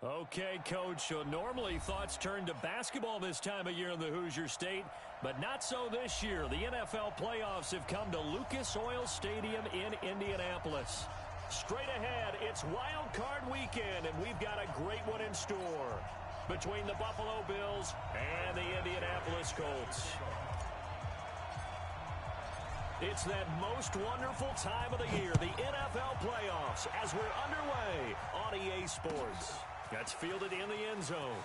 Okay, Coach, so normally thoughts turn to basketball this time of year in the Hoosier State, but not so this year. The NFL playoffs have come to Lucas Oil Stadium in Indianapolis. Straight ahead, it's Wild Card Weekend, and we've got a great one in store between the Buffalo Bills and the Indianapolis Colts. It's that most wonderful time of the year, the NFL playoffs, as we're underway on EA Sports. That's fielded in the end zone.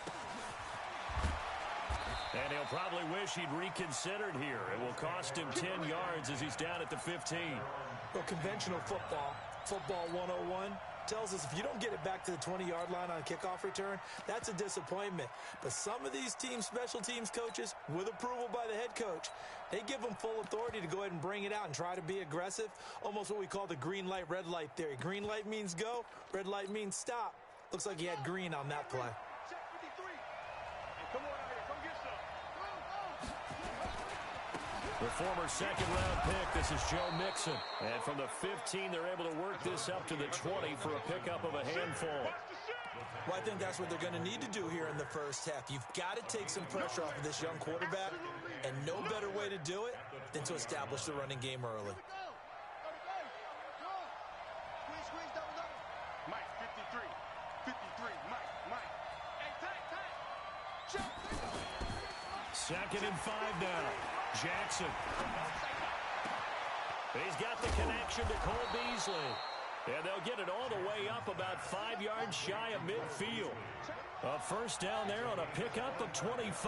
And he'll probably wish he'd reconsidered here. It will cost him 10 yards as he's down at the 15. Well, conventional football 101, tells us if you don't get it back to the 20-yard line on a kickoff return, that's a disappointment. But some of these special teams coaches, with approval by the head coach, they give them full authority to go ahead and bring it out and try to be aggressive, almost what we call the green light, red light theory. Green light means go, red light means stop. Looks like he had green on that play. The former second-round pick, this is Joe Mixon. And from the 15, they're able to work this up to the 20 for a pickup of a handful. Well, I think that's what they're going to need to do here in the first half. You've got to take some pressure off of this young quarterback, and no better way to do it than to establish the running game early. Mike, 53, Mike. Hey, Second and 5 now. Jackson. He's got the connection to Cole Beasley. And they'll get it all the way up about 5 yards shy of midfield. A first down there on a pickup of 25.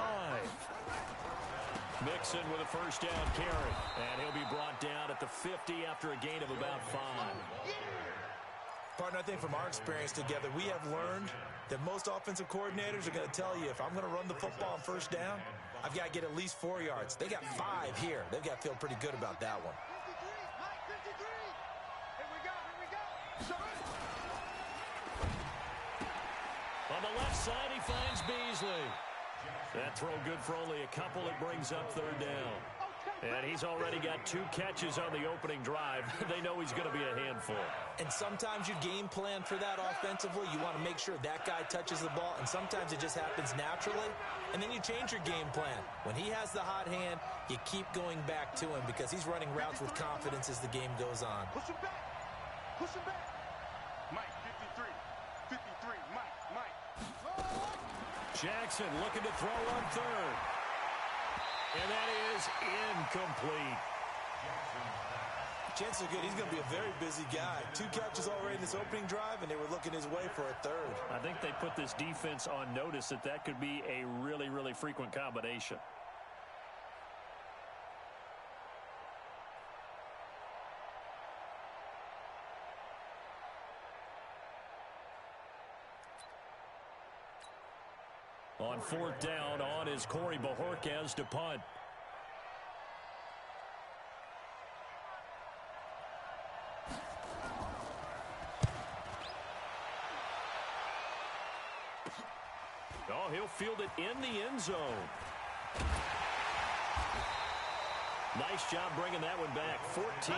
Mixon with a first down carry. And he'll be brought down at the 50 after a gain of about 5. Partner, I think from our experience together, we have learned that most offensive coordinators are going to tell you, if I'm going to run the football on first down, I've got to get at least 4 yards. They got 5 here. They've got to feel pretty good about that one. On the left side, he finds Beasley. That throw good for only a couple. It brings up third down. And he's already got 2 catches on the opening drive. They know he's going to be a handful. And sometimes you game plan for that offensively. You want to make sure that guy touches the ball, and sometimes it just happens naturally. And then you change your game plan. When he has the hot hand, you keep going back to him because he's running routes with confidence as the game goes on. Push him back. Mike, 53, Mike. Jackson looking to throw on third. And that is incomplete. Chances are good he's going to be a very busy guy. 2 catches already in this opening drive, and they were looking his way for a third. I think they put this defense on notice that could be a really, really frequent combination. On fourth down, on is Corey Bojorquez to punt. Oh, he'll field it in the end zone. Nice job bringing that one back. 14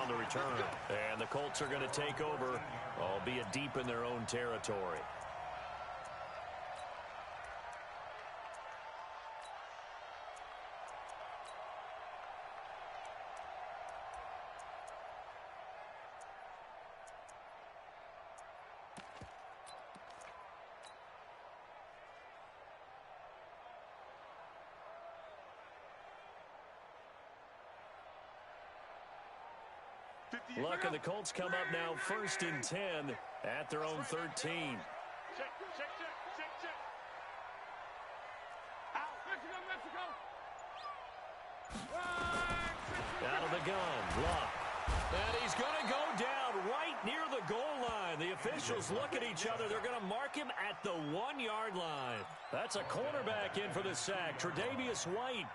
on the return. And the Colts are going to take over, albeit deep in their own territory. Luck, and the Colts come up now first and 10 at their own 13. Check. Out. Mexico. Out of the gun, block. And he's going to go down right near the goal line. The officials look at each other. They're going to mark him at the 1-yard line. That's a cornerback in for the sack, Tre'Davious White.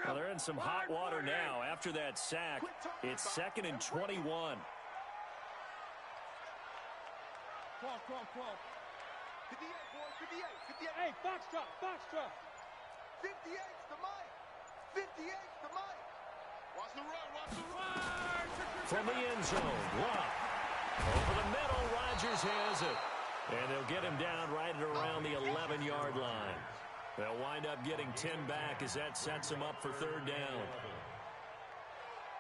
Well, they're in some hot water now. After that sack, it's 2nd and 21. Crawl. 58, boys, 58. Hey, box truck. 58's the mic. 58's the mic. Watch the run, watch the run. From the end zone, Love. Over the middle, Rodgers has it. And they'll get him down right at around the 11-yard line. They'll wind up getting 10 back as that sets them up for third down.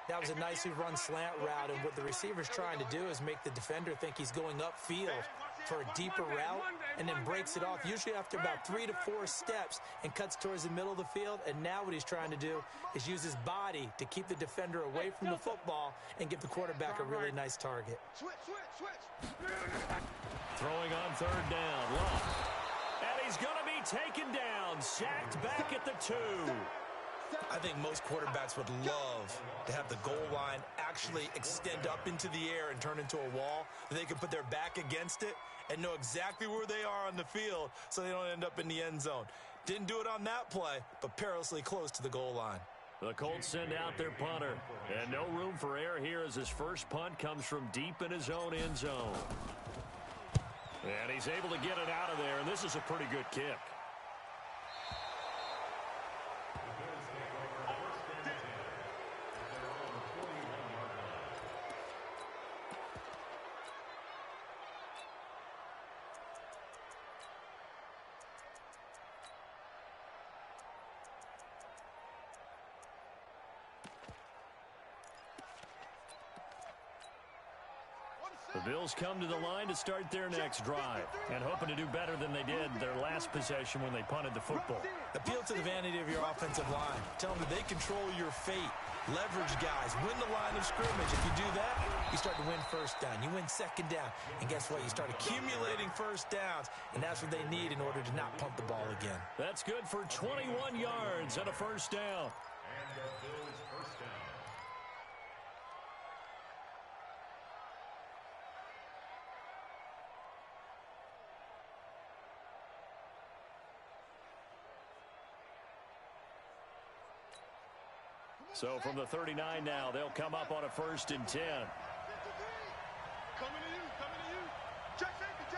That was a nicely run slant route, and what the receiver's trying to do is make the defender think he's going upfield for a deeper route and then breaks it off, usually after about 3 to 4 steps, and cuts towards the middle of the field. And now what he's trying to do is use his body to keep the defender away from the football and give the quarterback a really nice target. Switch. Throwing on third down, Love. And he's going to be taken down, sacked back at the 2. I think most quarterbacks would love to have the goal line actually extend up into the air and turn into a wall. They can put their back against it and know exactly where they are on the field so they don't end up in the end zone. Didn't do it on that play, but perilously close to the goal line. The Colts send out their punter. And no room for error here as his first punt comes from deep in his own end zone. And he's able to get it out of there, and this is a pretty good kick. The Bills come to the line to start their next drive and hoping to do better than they did their last possession when they punted the football. Appeal to the vanity of your offensive line. Tell them that they control your fate. Leverage guys. Win the line of scrimmage. If you do that, you start to win first down. You win second down. And guess what? You start accumulating first downs, and that's what they need in order to not punt the ball again. That's good for 21 yards and a first down. And the Bills' first down. So from the 39 now, they'll come up on a 1st and 10. Coming to you. Check safety.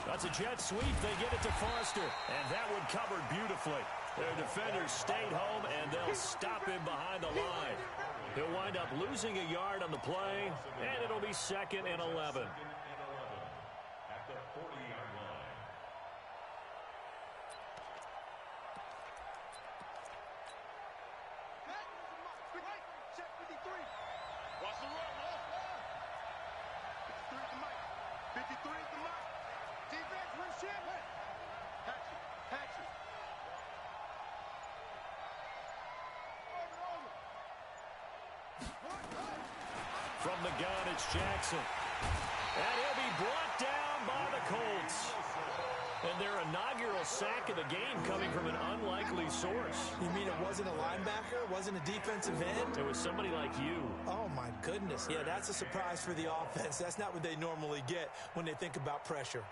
That's a jet sweep. They get it to Foster, and that one covered beautifully. Their defenders stayed home, and they'll stop him behind the line. He'll wind up losing a yard on the play, and it'll be 2nd and 11. At the 40-yard line. Check 53. Watch the run, Love. 53 at the mic. 53 at the mic. Defense, win shit. Hatchet. From the gun, it's Jackson. And he'll be brought down by the Colts. And their inaugural sack of the game coming from an unlikely source. You mean it wasn't a linebacker? It wasn't a defensive end? It was somebody like you. Oh, my goodness. Yeah, that's a surprise for the offense. That's not what they normally get when they think about pressure.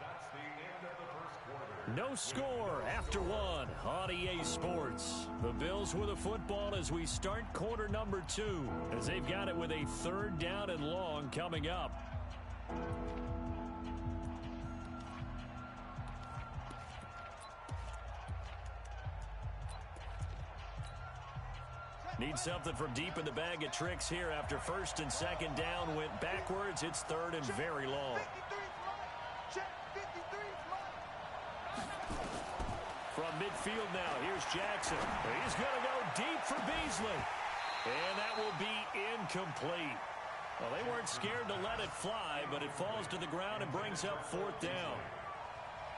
That's the end of the first quarter. No score after 1 on EA Sports. The Bills with the football as we start quarter number 2, as they've got it with a 3rd down and long coming up. Need something from deep in the bag of tricks here after 1st and 2nd down went backwards. It's 3rd and very long. 53's mine. Check 53's mine. From midfield now, here's Jackson. He's going to go deep for Beasley. And that will be incomplete. Well, they weren't scared to let it fly, but it falls to the ground and brings up 4th down.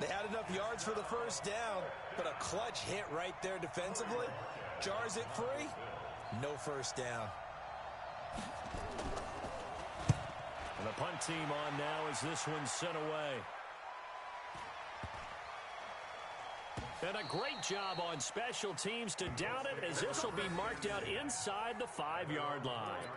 They had enough yards for the first down, but a clutch hit right there defensively jars it free. No first down. And the punt team on now as this one's sent away. And a great job on special teams to down it, as this will be marked out inside the 5-yard line.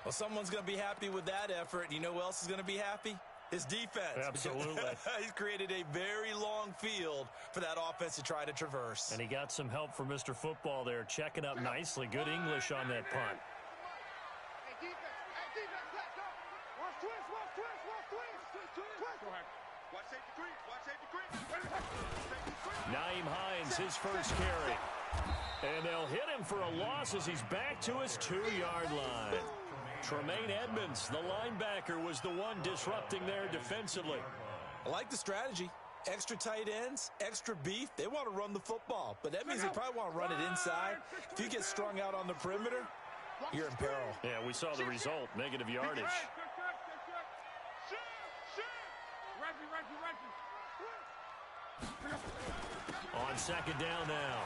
Well, someone's going to be happy with that effort. You know who else is going to be happy? His defense. Absolutely. He's created a very long field for that offense to try to traverse. And he got some help from Mr. Football there, checking up nicely. Good English on that punt. Hey, defense, let's go. Watch twist. Watch safety three. Watch safety three. Safety three. Naeem Hines, his first carry. And they'll hit him for a loss as he's back to his 2-yard line. Tremaine Edmonds, the linebacker, was the one disrupting there defensively. I like the strategy. Extra tight ends, extra beef. They want to run the football, but that means they probably want to run it inside. If you get strung out on the perimeter, you're in peril. Yeah, we saw the result, negative yardage. On second down now,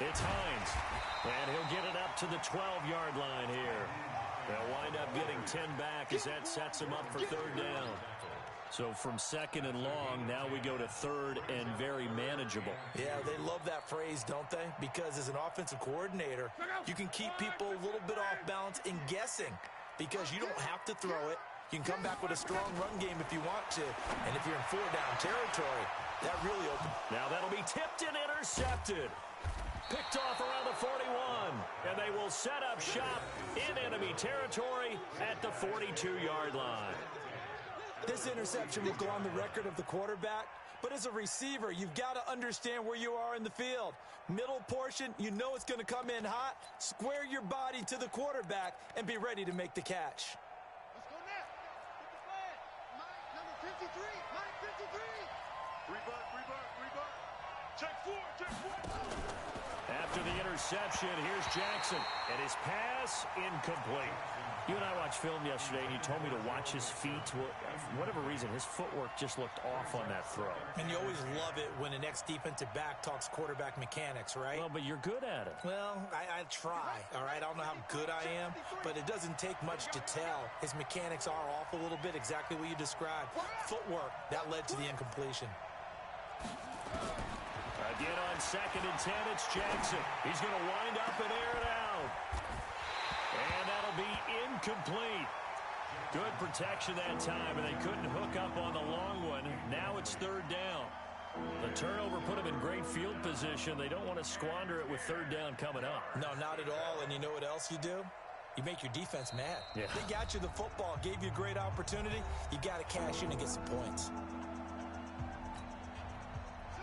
it's Hines, and he'll get it up to the 12-yard line here. They'll wind up getting 10 back as that sets them up for third down. So from second and long, now we go to third and very manageable. Yeah, they love that phrase, don't they? Because as an offensive coordinator, you can keep people a little bit off balance and guessing because you don't have to throw it. You can come back with a strong run game if you want to. And if you're in 4-down territory, that really opens. Now that'll be tipped and intercepted. Picked off around the 41. And they will set up shop in enemy territory at the 42-yard line. This interception will go on the record of the quarterback, but as a receiver, you've got to understand where you are in the field. Middle portion, you know it's going to come in hot. Square your body to the quarterback and be ready to make the catch. Let's go now. Get the flag. Mike, number 53. Mike, 53. Rebuck. Check four. After the interception, here's Jackson, and his pass incomplete. You and I watched film yesterday, and you told me to watch his feet. For whatever reason, his footwork just looked off on that throw. And you always love it when an ex-defensive back talks quarterback mechanics, right? Well, but you're good at it. Well, I try, all right? I don't know how good I am, but it doesn't take much to tell. His mechanics are off a little bit, exactly what you described. Footwork, that led to the incompletion. Again on second and 10, it's Jackson. He's going to wind up and air it out. And that'll be incomplete. Good protection that time, and they couldn't hook up on the long one. Now it's third down. The turnover put them in great field position. They don't want to squander it with third down coming up. No, not at all. And you know what else you do? You make your defense mad. Yeah. They got you the football, gave you a great opportunity. You got to cash in and get some points.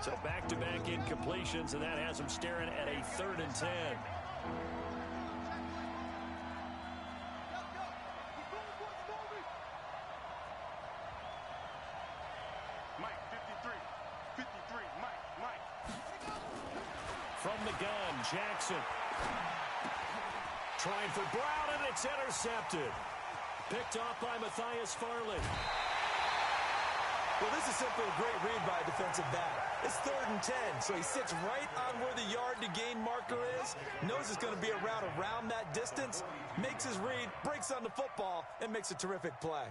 So back-to-back incompletions, and that has them staring at a third and 10. Mike, 53, Mike. From the gun, Jackson. Trying for Brown, and it's intercepted. Picked off by Matthias Farley. Well, this is simply a great read by a defensive back. It's third and 10, so he sits right on where the yard-to-gain marker is, knows it's going to be a route around that distance, makes his read, breaks on the football, and makes a terrific play.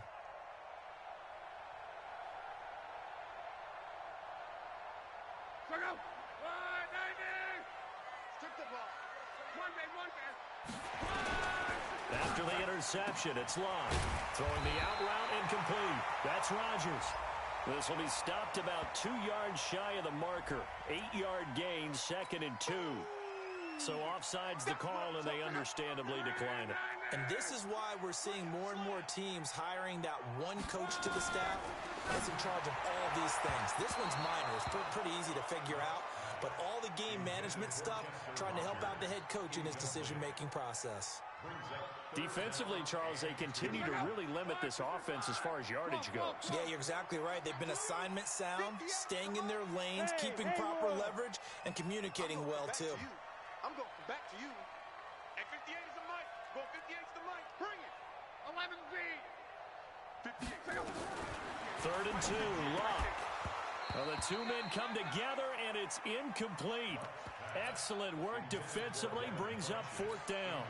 After the interception, it's Long. Throwing the out route incomplete. That's Rodgers. This will be stopped about 2 yards shy of the marker. 8-yard gain, second and 2. So offside's the call, and they understandably decline it. And this is why we're seeing more and more teams hiring that one coach to the staff that's in charge of all these things. This one's minor. It's pretty easy to figure out. But all the game management stuff, trying to help out the head coach in his decision-making process. Defensively, Charles, they continue to really limit this offense as far as yardage goes. Yeah, you're exactly right. They've been assignment sound, staying in their lanes, keeping proper leverage, and communicating well, too. I'm going back to you. At 58 is the mic. Go 58 is the mic. Bring it. 11 Z. 58. Third and 2, Locke. Well, the two men come together, and it's incomplete. Excellent work defensively, brings up fourth down.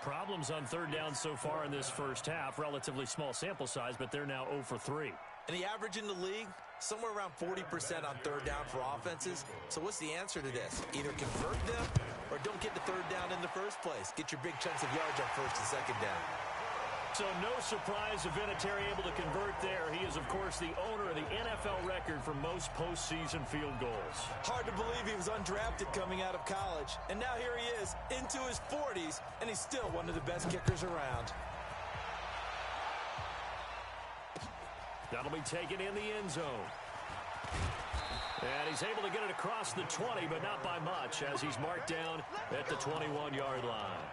Problems on third down so far in this first half. Relatively small sample size, but they're now 0 for 3. And the average in the league, somewhere around 40% on third down for offenses. So what's the answer to this? Either convert them or don't get the third down in the first place. Get your big chunks of yards on first and second down. So no surprise of Vinatieri able to convert there. He is, of course, the owner of the NFL record for most postseason field goals. Hard to believe he was undrafted coming out of college. And now here he is, into his 40s, and he's still one of the best kickers around. That'll be taken in the end zone. And he's able to get it across the 20, but not by much, as he's marked down at the 21-yard line.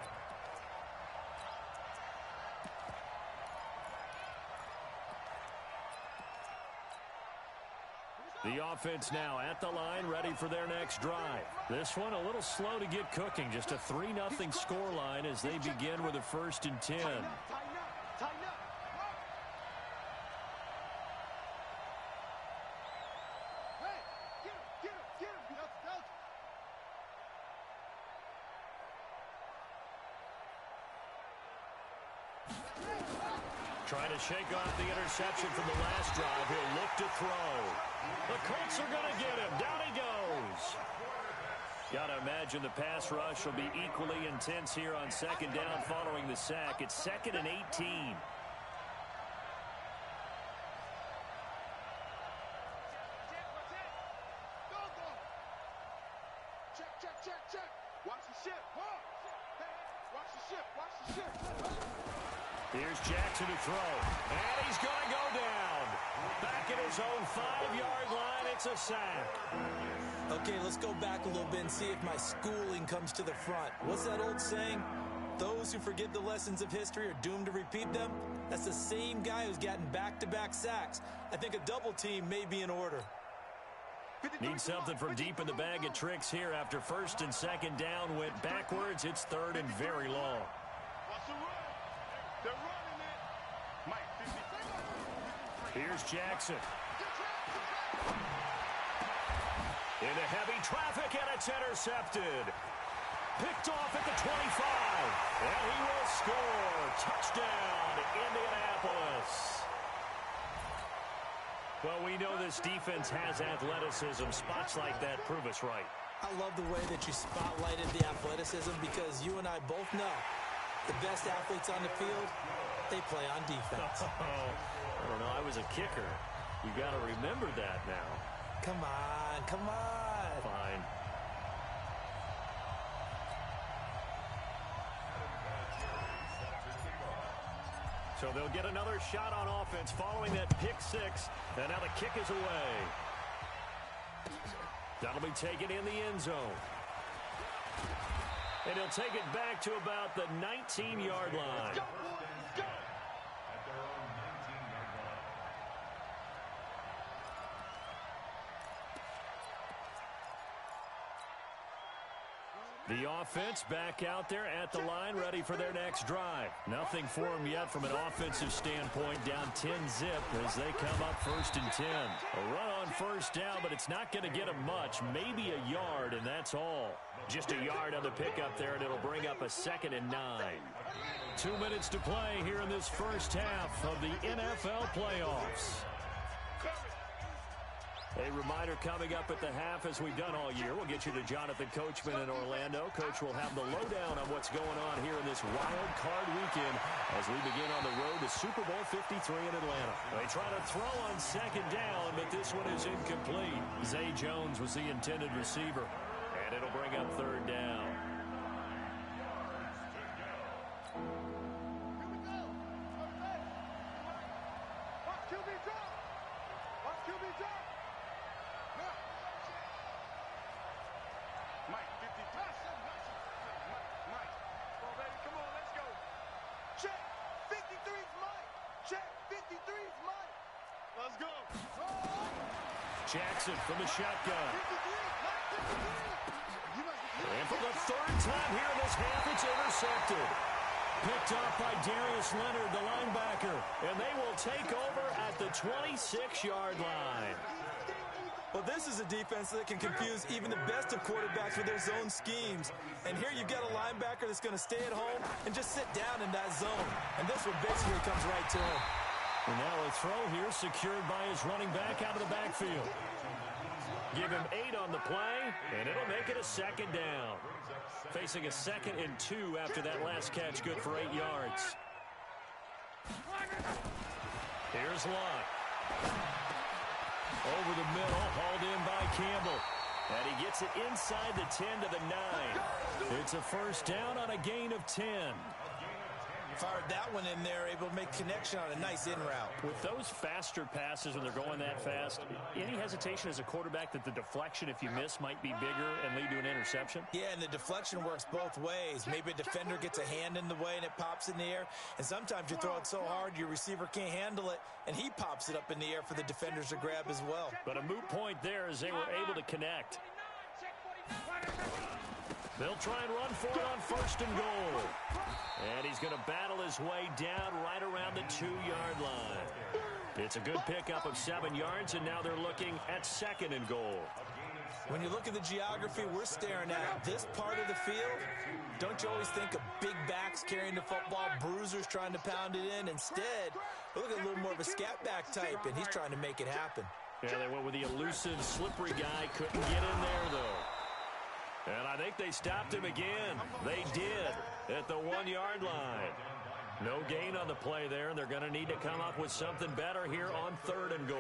The offense now at the line, ready for their next drive. This one a little slow to get cooking. Just a 3-0 scoreline as they begin with a 1st and 10. Tighten up. Hey, get him. Trying to shake off the interception from the last drive. He'll look to throw. The Colts are going to get him. Down he goes. Got to imagine the pass rush will be equally intense here on 2nd down following the sack. It's 2nd and 18. Check. Watch the ship. Here's Jackson to throw. And he's going to go down. Back at his own 5-yard line. It's a sack. Okay, let's go back a little bit and see if my schooling comes to the front. What's that old saying? Those who forget the lessons of history are doomed to repeat them. That's the same guy who's gotten back-to-back sacks. I think a double team may be in order. Need something from deep in the bag of tricks here after 1st and 2nd down went backwards. It's 3rd and very long. Watch the run. They're running it. Mike, 50. Here's Jackson. Into heavy traffic, and it's intercepted. Picked off at the 25. And he will score. Touchdown, Indianapolis. Well, we know this defense has athleticism. Spots like that prove us right. I love the way that you spotlighted the athleticism because you and I both know the best athletes on the field, they play on defense. I don't know. I was a kicker. You got to remember that now. Come on. Fine. So they'll get another shot on offense following that pick 6. And now the kick is away. That'll be taken in the end zone. And he'll take it back to about the 19-yard line. Go. The offense back out there at the line, ready for their next drive. Nothing for them yet from an offensive standpoint, down 10-zip as they come up 1st and 10. A run on 1st down, but it's not going to get them much, maybe a yard, and that's all. Just a yard on the pickup there, and it'll bring up a 2nd and 9. 2 minutes to play here in this first half of the NFL playoffs. A reminder coming up at the half, as we've done all year. We'll get you to Jonathan Coachman in Orlando. Coach will have the lowdown on what's going on here in this wild card weekend as we begin on the road to Super Bowl 53 in Atlanta. They try to throw on 2nd down, but this one is incomplete. Zay Jones was the intended receiver, and it'll bring up 3rd down. Jackson from the shotgun. And for the 3rd time here in this half, it's intercepted. Picked off by Darius Leonard, the linebacker. And they will take over at the 26-yard line. Well, this is a defense that can confuse even the best of quarterbacks with their zone schemes. And here you've got a linebacker that's going to stay at home and just sit down in that zone. And this one basically comes right to him. And now a throw here secured by his running back out of the backfield. Give him 8 on the play, and it'll make it a 2nd down. Facing a 2nd and 2 after that last catch, good for 8 yards. Here's Lott. Over the middle, hauled in by Campbell. And he gets it inside the 10 to the 9. It's a 1st down on a gain of 10. Fired that one in there, able to make connection on a nice in route. With those faster passes when they're going that fast, any hesitation as a quarterback that the deflection, if you miss, might be bigger and lead to an interception? Yeah, and the deflection works both ways. Maybe a defender gets a hand in the way and it pops in the air. And sometimes you throw it so hard your receiver can't handle it, and he pops it up in the air for the defenders to grab as well. But a moot point there as they were able to connect. They'll try and run for it on 1st and goal. And he's going to battle his way down right around the 2-yard line. It's a good pickup of 7 yards, and now they're looking at 2nd and goal. When you look at the geography we're staring at, this part of the field, don't you always think of big backs carrying the football, bruisers trying to pound it in? Instead, look at a little more of a scat back type, and he's trying to make it happen. Yeah, they went with the elusive, slippery guy. Couldn't get in there, though. And I think they stopped him again. They did at the 1-yard line. No gain on the play there, and they're going to need to come up with something better here on 3rd and goal.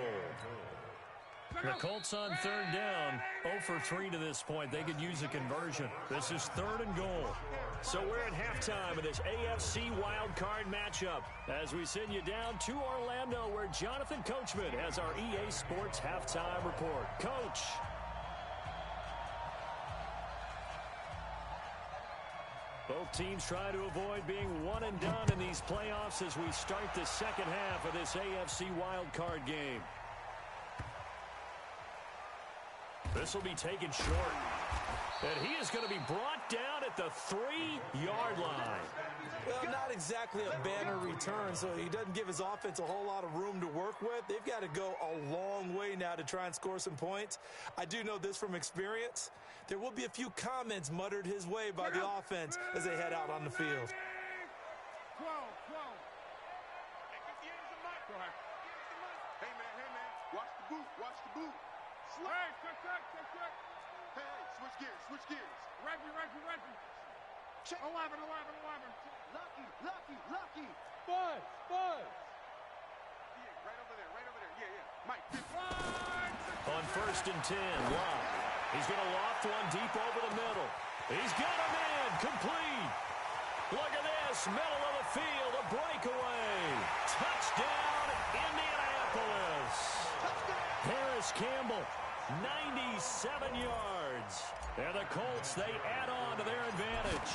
The Colts on 3rd down, 0 for 3 to this point. They could use a conversion. This is 3rd and goal. So we're at halftime of this AFC wildcard matchup as we send you down to Orlando where Jonathan Coachman has our EA Sports halftime report. Coach. Both teams try to avoid being one and done in these playoffs as we start the second half of this AFC wildcard game. This will be taken short. And he is going to be brought down at the 3-yard line. Well, not exactly a banner return, so he doesn't give his offense a whole lot of room to work with. They've got to go a long way now to try and score some points. I do know this from experience. There will be a few comments muttered his way by the offense as they head out on the field. Hey, man, watch the boot. Hey, check. Hey, switch gears. Reggie. Check. 11. Lucky. Buzz. Yeah, right over there. Yeah. Mike. On 1st and 10, Love. He's going to loft one deep over the middle. He's got him in, complete. Look at this, middle of the field, a breakaway. Touchdown, Indianapolis. Harris Campbell, 97 yards. And the Colts, they add on to their advantage.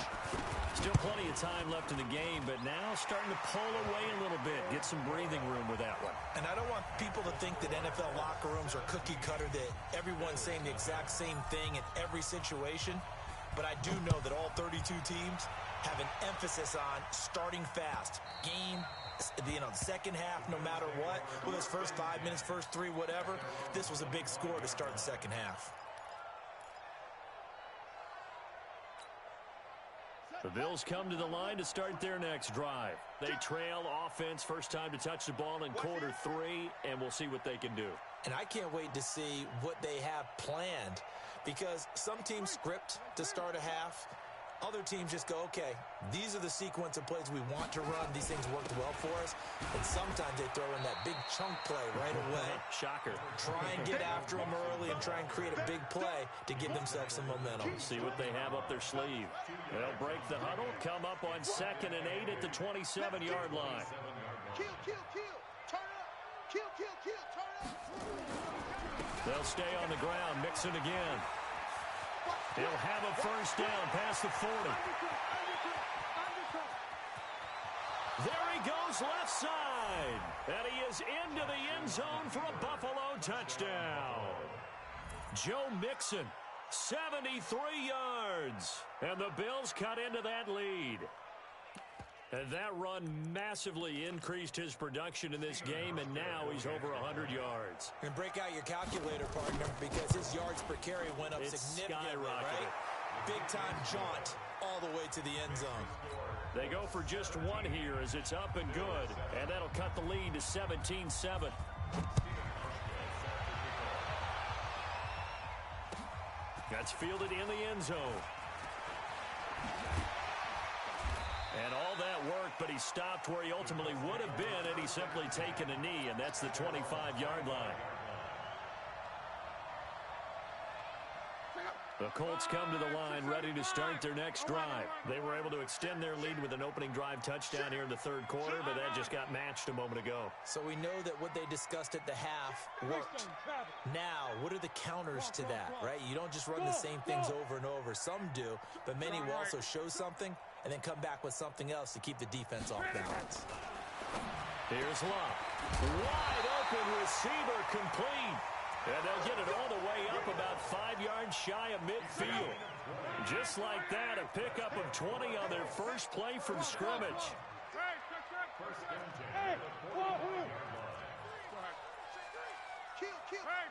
Still plenty of time left in the game, but now starting to pull away a little bit. Get some breathing room with that one. And I don't want people to think that NFL locker rooms are cookie cutter, that everyone's saying the exact same thing in every situation. But I do know that all 32 teams have an emphasis on starting fast. Game, the second half, no matter what. Whether it's first 5 minutes, first 3, whatever. This was a big score to start the second half. The Bills come to the line to start their next drive. They trail offense, first time to touch the ball in quarter 3, and we'll see what they can do. And I can't wait to see what they have planned, because some teams script to start a half. Other teams just go, okay, these are the sequence of plays we want to run. These things worked well for us. And sometimes they throw in that big chunk play right away. Shocker. Try and get after them early and try and create a big play to give themselves some momentum. See what they have up their sleeve. They'll break the huddle, come up on 2nd and 8 at the 27-yard line. Kill. Turn up. Kill. Turn up. They'll stay on the ground. Mixon again. He'll have a first down past the 40. There he goes left side. And he is into the end zone for a Buffalo touchdown. Joe Mixon, 73 yards. And the Bills cut into that lead. And that run massively increased his production in this game, and now he's over 100 yards. And break out your calculator, partner, because his yards per carry went up significantly, right? Big-time jaunt all the way to the end zone. They go for just one here as it's up and good, and that'll cut the lead to 17-7. That's fielded in the end zone. And all that work, but he stopped where he ultimately would have been had he simply taken a knee, and that's the 25-yard line. The Colts come to the line ready to start their next drive. They were able to extend their lead with an opening drive touchdown here in the third quarter, but that just got matched a moment ago. So we know that what they discussed at the half worked. Now, what are the counters to that, right? You don't just run the same things over and over. Some do, but many will also show something and then come back with something else to keep the defense off balance. Here's Love. Wide open receiver complete. And they'll get it all the way up about 5 yards shy of midfield. Just like that, a pickup of 20 on their first play from scrimmage. Hey, kill. Hey,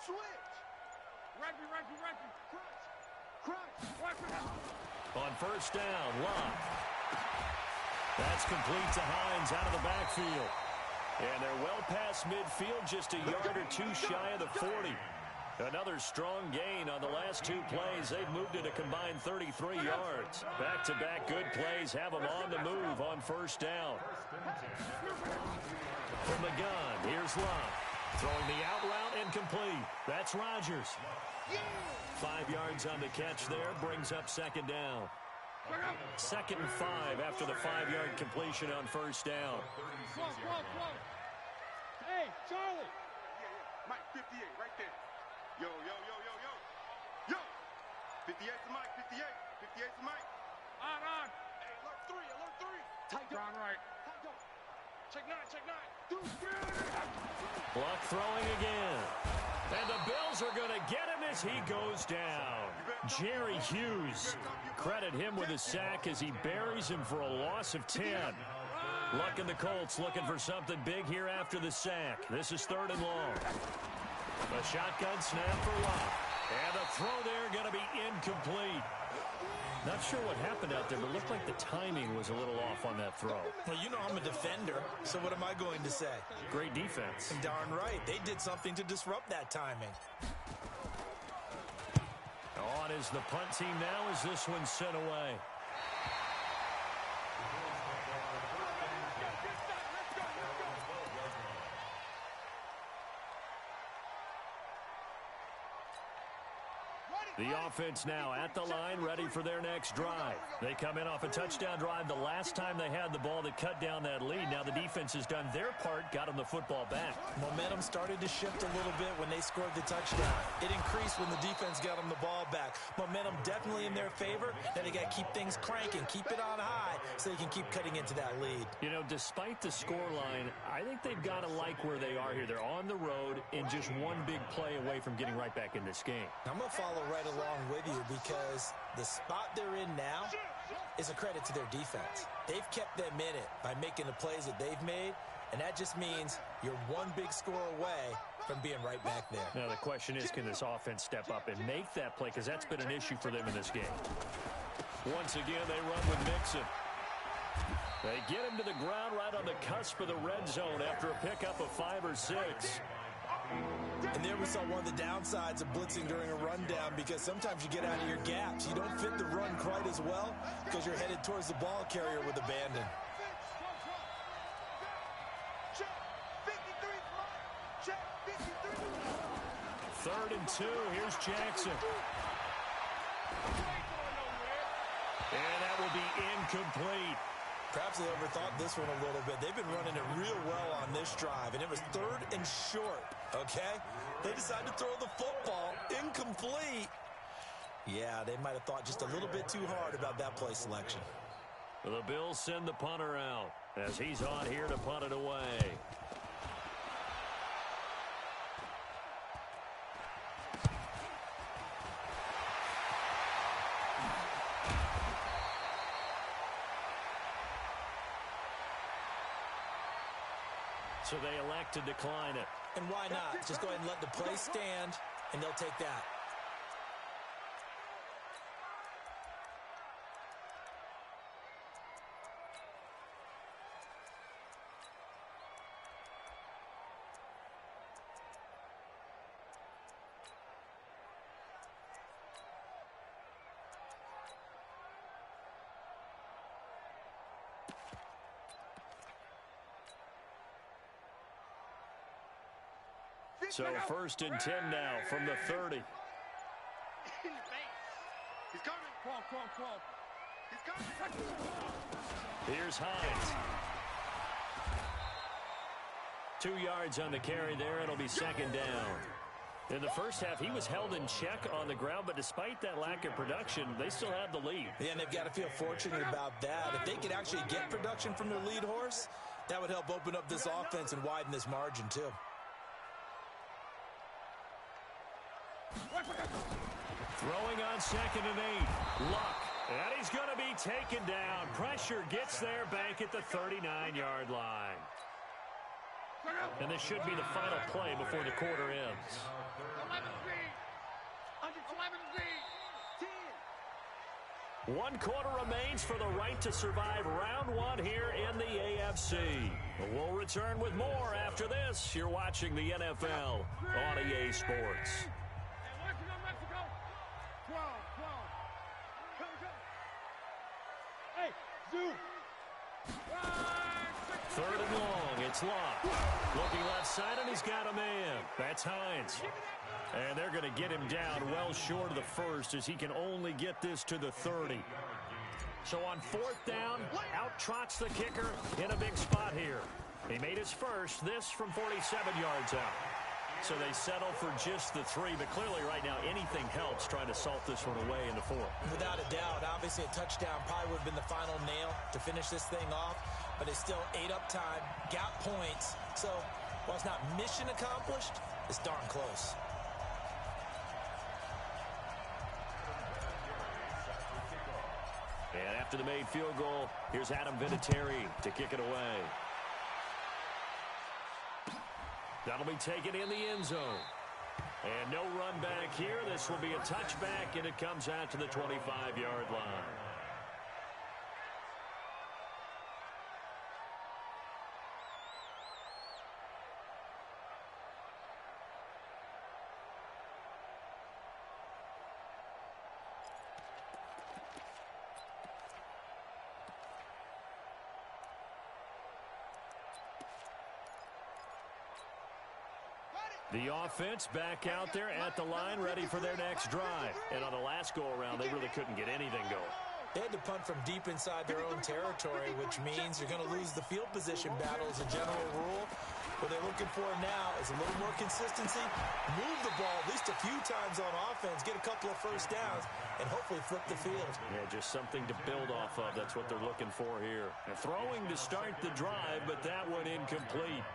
switch. Reggie. Crunch. On first down, Love. That's complete to Hines out of the backfield. And they're well past midfield, just a yard or two shy of the 40. Another strong gain on the last two plays. They've moved it a combined 33 yards. Back-to-back good plays have them on the move on first down. From the gun, here's Love. Throwing the out route incomplete. That's Rodgers. 5 yards on the catch there, brings up second down. 2nd and 5 after the 5-yard completion on first down. Hey, Charlie. Yeah. Mike, 58, right there. Yo. 58 to Mike, 58 to Mike. On. Hey, alert 3. Tight down right. Check 9. Block throwing again. And the Bills are going to get him as he goes down. Jerry Hughes. Credit him with a sack as he buries him for a loss of 10. Luck in the Colts looking for something big here after the sack. This is 3rd and long. A shotgun snap for Love. And the throw there going to be incomplete. Not sure what happened out there, but it looked like the timing was a little off on that throw. Well, you know I'm a defender, so what am I going to say? Great defense. Darn right. They did something to disrupt that timing. On is the punt team now as this one's sent away. The offense now at the line, ready for their next drive. They come in off a touchdown drive the last time they had the ball that cut down that lead. Now the defense has done their part, got them the football back. Momentum started to shift a little bit when they scored the touchdown. It increased when the defense got them the ball back. Momentum definitely in their favor. Now they got to keep things cranking, keep it on high so they can keep cutting into that lead. You know, despite the scoreline, I think they've got to like where they are here. They're on the road and just one big play away from getting right back in this game. I'm going to follow right along with you because the spot they're in now is a credit to their defense. They've kept them in it by making the plays that they've made, and that just means you're one big score away from being right back there. Now the question is, can this offense step up and make that play, because that's been an issue for them in this game. Once again, they run with Mixon. They get him to the ground right on the cusp of the red zone after a pickup of 5 or 6. And there we saw one of the downsides of blitzing during a rundown, because sometimes you get out of your gaps. You don't fit the run quite as well because you're headed towards the ball carrier with abandon. Check 53. 3rd and 2. Here's Jackson. And that will be incomplete. Perhaps they overthought this one a little bit. They've been running it real well on this drive, and it was 3rd and short, okay? They decided to throw the football incomplete. Yeah, they might have thought just a little bit too hard about that play selection. The Bills send the punter out as he's on here to punt it away. So they elect to decline it. And why not? Just go ahead and let the play stand, and they'll take that. So 1st and 10 now from the 30. He's coming. Crawl. He's coming. Here's Hines. 2 yards on the carry there. It'll be 2nd down. In the first half, he was held in check on the ground, but despite that lack of production, they still have the lead. Yeah, and they've got to feel fortunate about that. If they could actually get production from their lead horse, that would help open up this offense and widen this margin, too. Throwing on 2nd and 8. Luck. And he's going to be taken down. Pressure gets there back at the 39-yard line. And this should be the final play before the quarter ends. 1 quarter remains for the right to survive round 1 here in the AFC. We'll return with more after this. You're watching the NFL on EA Sports. Hey, Zoo! 3rd and long. It's Locke. Looking left side, and he's got a man. That's Hines. And they're going to get him down well short of the 1st as he can only get this to the 30. So on 4th down, out trots the kicker in a big spot here. He made his first, this from 47 yards out. So they settle for just the 3, but clearly right now anything helps trying to salt this one away in the 4th. Without a doubt, obviously a touchdown probably would have been the final nail to finish this thing off, but it's still 8 up time, got points. So while it's not mission accomplished, it's darn close. And after the made field goal, here's Adam Vinatieri to kick it away. That'll be taken in the end zone. And no run back here. This will be a touchback, and it comes out to the 25-yard line. The offense back out there at the line, ready for their next drive. And on the last go-around, they really couldn't get anything going. They had to punt from deep inside their own territory, which means you're going to lose the field position battle as a general rule. What they're looking for now is a little more consistency, move the ball at least a few times on offense, get a couple of first downs, and hopefully flip the field. Yeah, just something to build off of. That's what they're looking for here. And throwing to start the drive, but that one incomplete.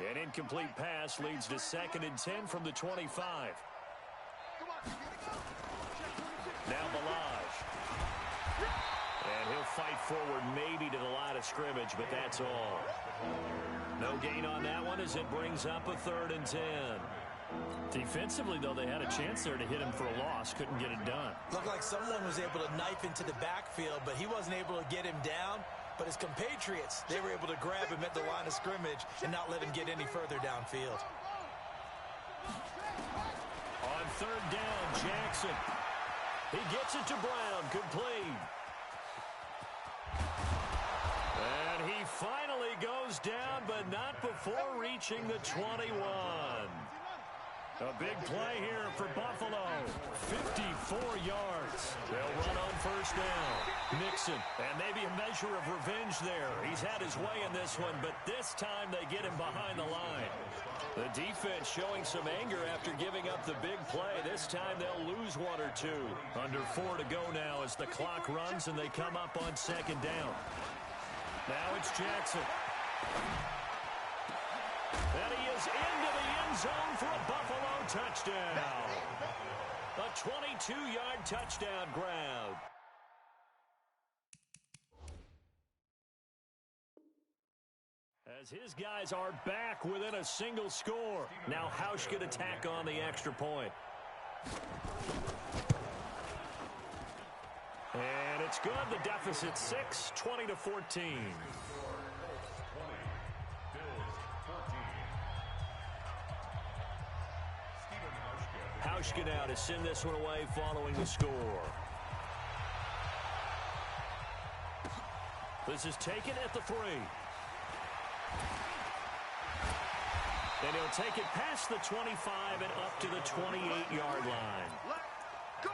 An incomplete pass leads to 2nd and 10 from the 25. Now Balaj. And he'll fight forward maybe to the line of scrimmage, but that's all. No gain on that one as it brings up a 3rd and 10. Defensively, though, they had a chance there to hit him for a loss. Couldn't get it done. Looked like someone was able to knife into the backfield, but he wasn't able to get him down. But his compatriots, they were able to grab him at the line of scrimmage and not let him get any further downfield. On 3rd down, Jackson. He gets it to Brown, complete. And he finally goes down, but not before reaching the 21. A big play here for Buffalo. 54 yards. They'll run on 1st down. Mixon, and maybe a measure of revenge there. He's had his way in this one, but this time they get him behind the line. The defense showing some anger after giving up the big play. This time they'll lose 1 or 2. Under 4 to go now as the clock runs and they come up on 2nd down. Now it's Jackson. And he is into the end zone for a Buffalo touchdown. A 22-yard touchdown grab. As his guys are back within a single score. Now Hausch could attack on the extra point. And it's good. The deficit 6, 20-14. Hauschka now to send this one away following the score. This is taken at the 3. And he'll take it past the 25 and up to the 28-yard line. Let's go.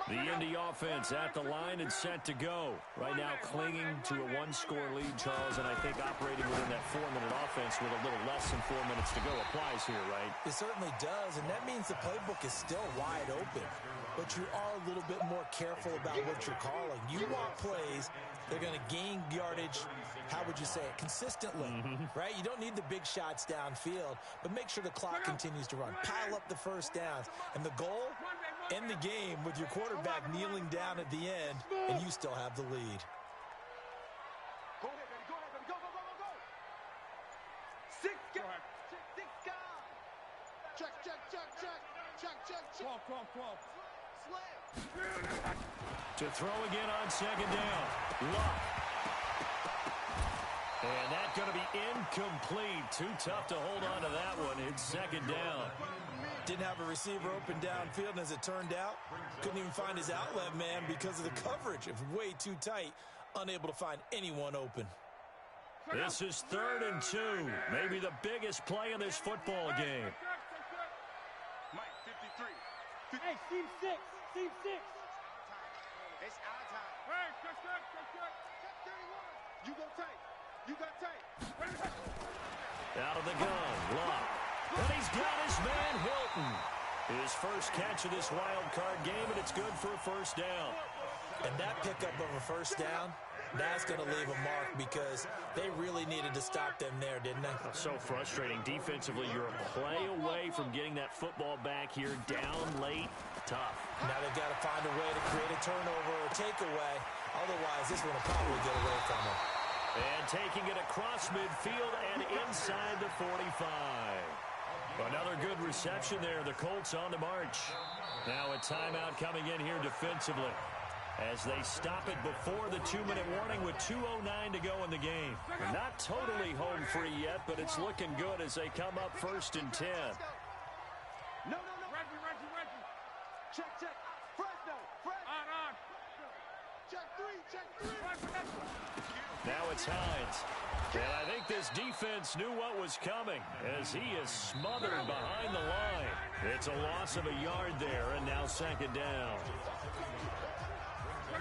The Indy offense at the line and set to go. Right now clinging to a one-score lead, Charles, and I think operating within that 4-minute offense with a little less than 4 minutes to go applies here, right? It certainly does, and that means the playbook is still wide open. But you are a little bit more careful about what you're calling. You want plays that are going to gain yardage, how would you say it, consistently, right? You don't need the big shots downfield, but make sure the clock continues to run. Pile up the first downs. And the goal, end the game with your quarterback kneeling down at the end, and you still have the lead. Go ahead, baby. Go ahead, baby. Go, go, go, go, go. Six guys. Six guys. Check, check, check, check. Check, check, check. 12. Slam. To throw again on second down. Luck. And that's going to be incomplete. Too tough to hold on to that one. It's second down. Didn't have a receiver open downfield, and as it turned out, couldn't even find his outlet man because of the coverage. It was way too tight, unable to find anyone open. This is 3rd and 2. Maybe the biggest play of this football game. Mike, 53. Hey, Team 6. Team 6. It's our time. Hey, check. Check 31. You go tight. You got tight. Out of the gun, Luck. And he's got his man Hilton. His first catch of this wild card game, and it's good for a first down. And that pickup of a first down, that's going to leave a mark because they really needed to stop them there, didn't they? So frustrating. Defensively, you're a play away from getting that football back here down late. Tough. Now they've got to find a way to create a turnover or takeaway. Otherwise, this one will probably get away from them. And taking it across midfield and inside the 45. Another good reception there. The Colts on the march. Now a timeout coming in here defensively as they stop it before the 2-minute warning with 2:09 to go in the game. They're not totally home free yet, but it's looking good as they come up 1st and 10. No. Reggie. Check. Fresno. On. Check 3. Now it's Hines. And I think this defense knew what was coming as he is smothered behind the line. It's a loss of a yard there, and now 2nd down.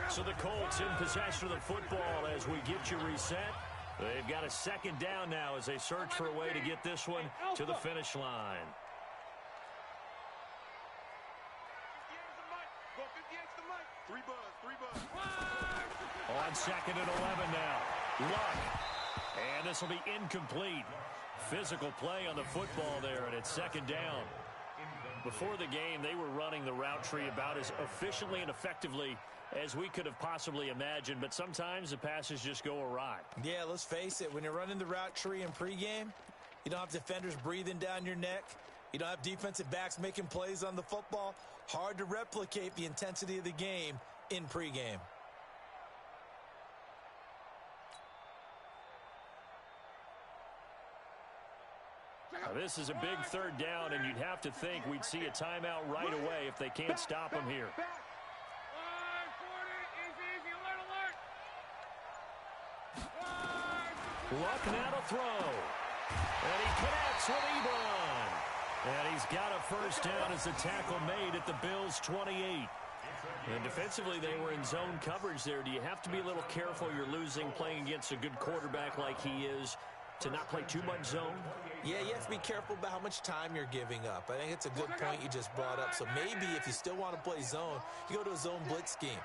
So the Colts in possession of the football as we get you reset. They've got a 2nd down now as they search for a way to get this one to the finish line. Go 58 to Mike. 3 buzz. On 2nd and 11 now. Luck. And this will be incomplete. Physical play on the football there, and it's 2nd down. Before the game, they were running the route tree about as efficiently and effectively as we could have possibly imagined, but sometimes the passes just go awry. Yeah, let's face it. When you're running the route tree in pregame, you don't have defenders breathing down your neck. You don't have defensive backs making plays on the football. Hard to replicate the intensity of the game in pregame. Now, this is a big 3rd down, and you'd have to think we'd see a timeout right away if they can't stop them here. 40, easy, alert. Luck now to throw. And he connects with Ebron. And he's got a first down as the tackle made at the Bills' 28. And defensively, they were in zone coverage there. Do you have to be a little careful you're losing playing against a good quarterback like he is to not play too much zone? Yeah, you have to be careful about how much time you're giving up. I think it's a good point you just brought up. So maybe if you still want to play zone, you go to a zone blitz scheme.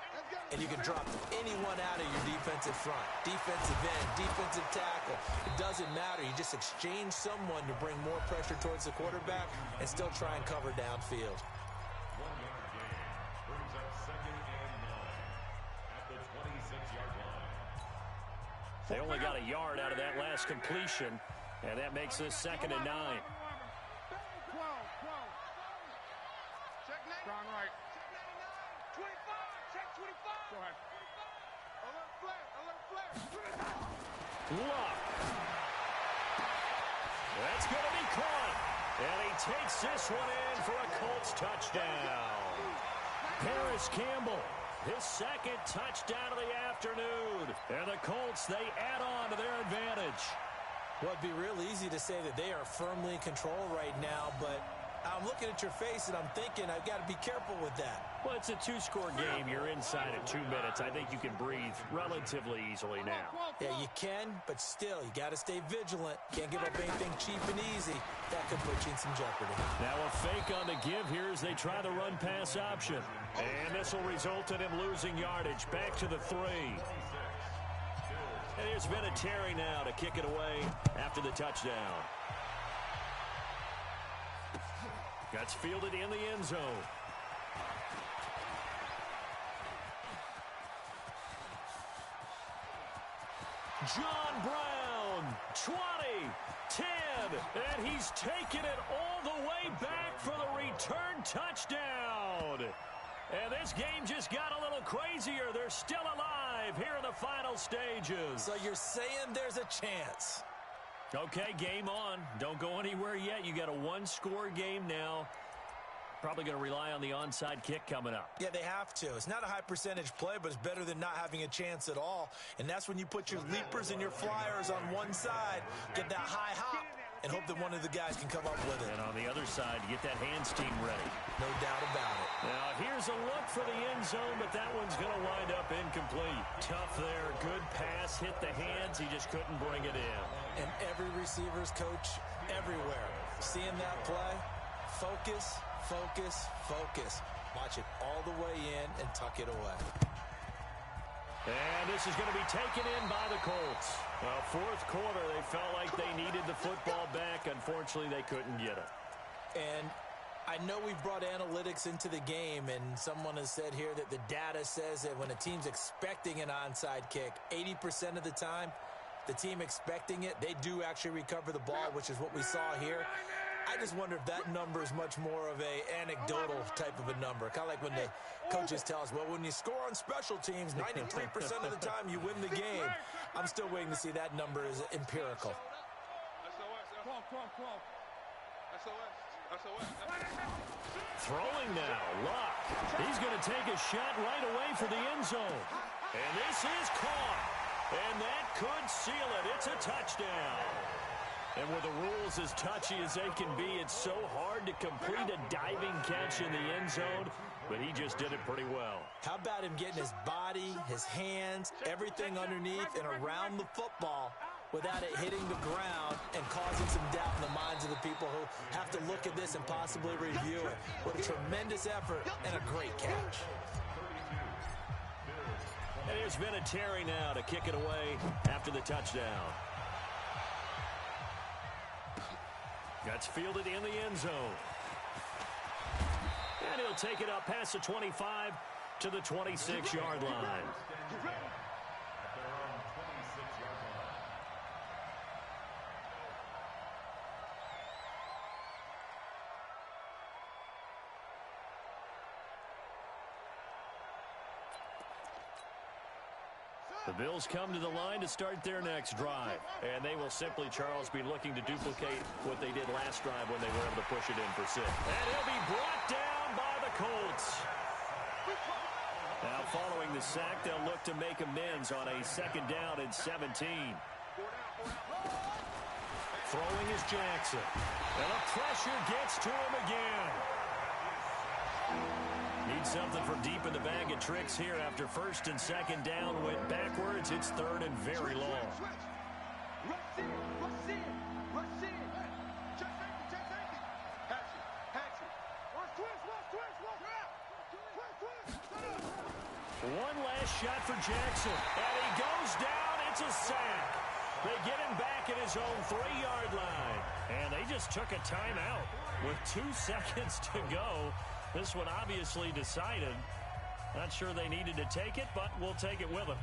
And you can drop anyone out of your defensive front. Defensive end, defensive tackle. It doesn't matter. You just exchange someone to bring more pressure towards the quarterback and still try and cover downfield. 1-yard gain brings up 2nd and 9 at the 26-yard line. They only got a yard out of that last completion, and that makes this 2nd and 9. 12. Check 9. Strong right. Check 99. 25. Check 25. Go ahead. Alert flag. Luck. That's going to be caught. And he takes this one in for a Colts touchdown. Paris Campbell his second touchdown of the afternoon. And the Colts, they add on to their advantage. Well, it'd be real easy to say that they are firmly in control right now, but I'm looking at your face and I'm thinking I've got to be careful with that. Well, it's a two-score game. You're inside at 2 minutes. I think you can breathe relatively easily now. Yeah, you can, but still, you got to stay vigilant. Can't give up anything cheap and easy. That could put you in some jeopardy. Now a fake on the give here as they try the run-pass option. And this will result in him losing yardage. Back to the 3. And there's been a Terry now to kick it away after the touchdown. That's fielded in the end zone. John Brown, 20, 10, and he's taken it all the way back for the return touchdown. And this game just got a little crazier. They're still alive here in the final stages. So you're saying there's a chance? Okay, game on. Don't go anywhere yet. You got a one-score game now. Probably going to rely on the onside kick coming up. Yeah, they have to. It's not a high percentage play, but it's better than not having a chance at all. And that's when you put your leapers and your flyers on one side, get that high hop, and hope that one of the guys can come up with it. And on the other side, get that hands team ready. No doubt about it. Now, here's a look for the end zone, but that one's going to wind up incomplete. Tough there. Good pass. Hit the hands. He just couldn't bring it in. And every receiver's coach everywhere. Seeing that play, focus, focus, focus. Watch it all the way in and tuck it away. And this is going to be taken in by the Colts. Well, fourth quarter, they felt like they needed the football back. Unfortunately, they couldn't get it. And I know we've brought analytics into the game, and someone has said here that the data says that when a team's expecting an onside kick, 80% of the time, the team expecting it, they do actually recover the ball, which is what we saw here. I just wonder if that number is much more of a anecdotal type of a number. Kind of like when the coaches tell us, well, when you score on special teams, 93% of the time you win the game. I'm still waiting to see that number is empirical. Throwing now, Luck. He's going to take a shot right away for the end zone. And this is caught. And that could seal it. It's a touchdown. And with the rules as touchy as they can be, it's so hard to complete a diving catch in the end zone, but he just did it pretty well. How about him getting his body, his hands, everything underneath and around the football without it hitting the ground and causing some doubt in the minds of the people who have to look at this and possibly review it. What a tremendous effort and a great catch. And there's been a Terry now to kick it away after the touchdown. That's fielded in the end zone. And he'll take it up past the 25 to the 26-yard line. The Bills come to the line to start their next drive. And they will simply, Charles, be looking to duplicate what they did last drive when they were able to push it in for 6. And he'll be brought down by the Colts. Now, following the sack, they'll look to make amends on a 2nd down and 17. Throwing is Jackson. And the pressure gets to him again. Need something for deep in the bag of tricks here after 1st and 2nd down. Went backwards. It's 3rd and very long. One last shot for Jackson. And he goes down. It's a sack. They get him back at his own 3-yard line. And they just took a timeout with 2 seconds to go. This one obviously decided. Not sure they needed to take it, but we'll take it with them.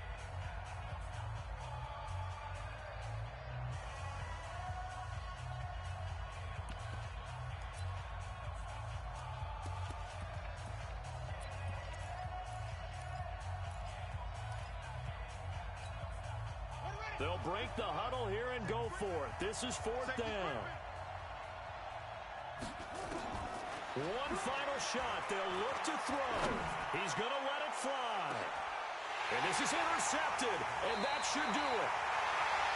They'll break the huddle here and go for it. This is 4th down. One final shot. They'll look to throw. He's going to let it fly. And this is intercepted, and that should do it.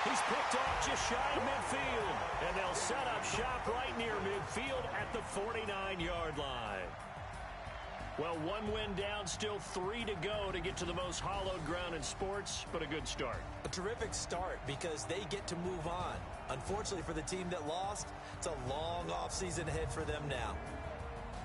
He's picked off just shy of midfield, and they'll set up shop right near midfield at the 49-yard line. Well, one win down, still 3 to go to get to the most hallowed ground in sports, but a good start. A terrific start because they get to move on. Unfortunately for the team that lost, it's a long offseason ahead for them now.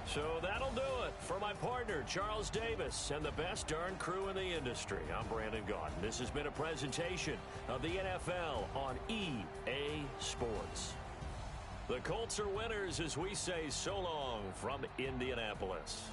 So that'll do it for my partner, Charles Davis, and the best darn crew in the industry. I'm Brandon Gaudin. This has been a presentation of the NFL on EA Sports. The Colts are winners as we say so long from Indianapolis.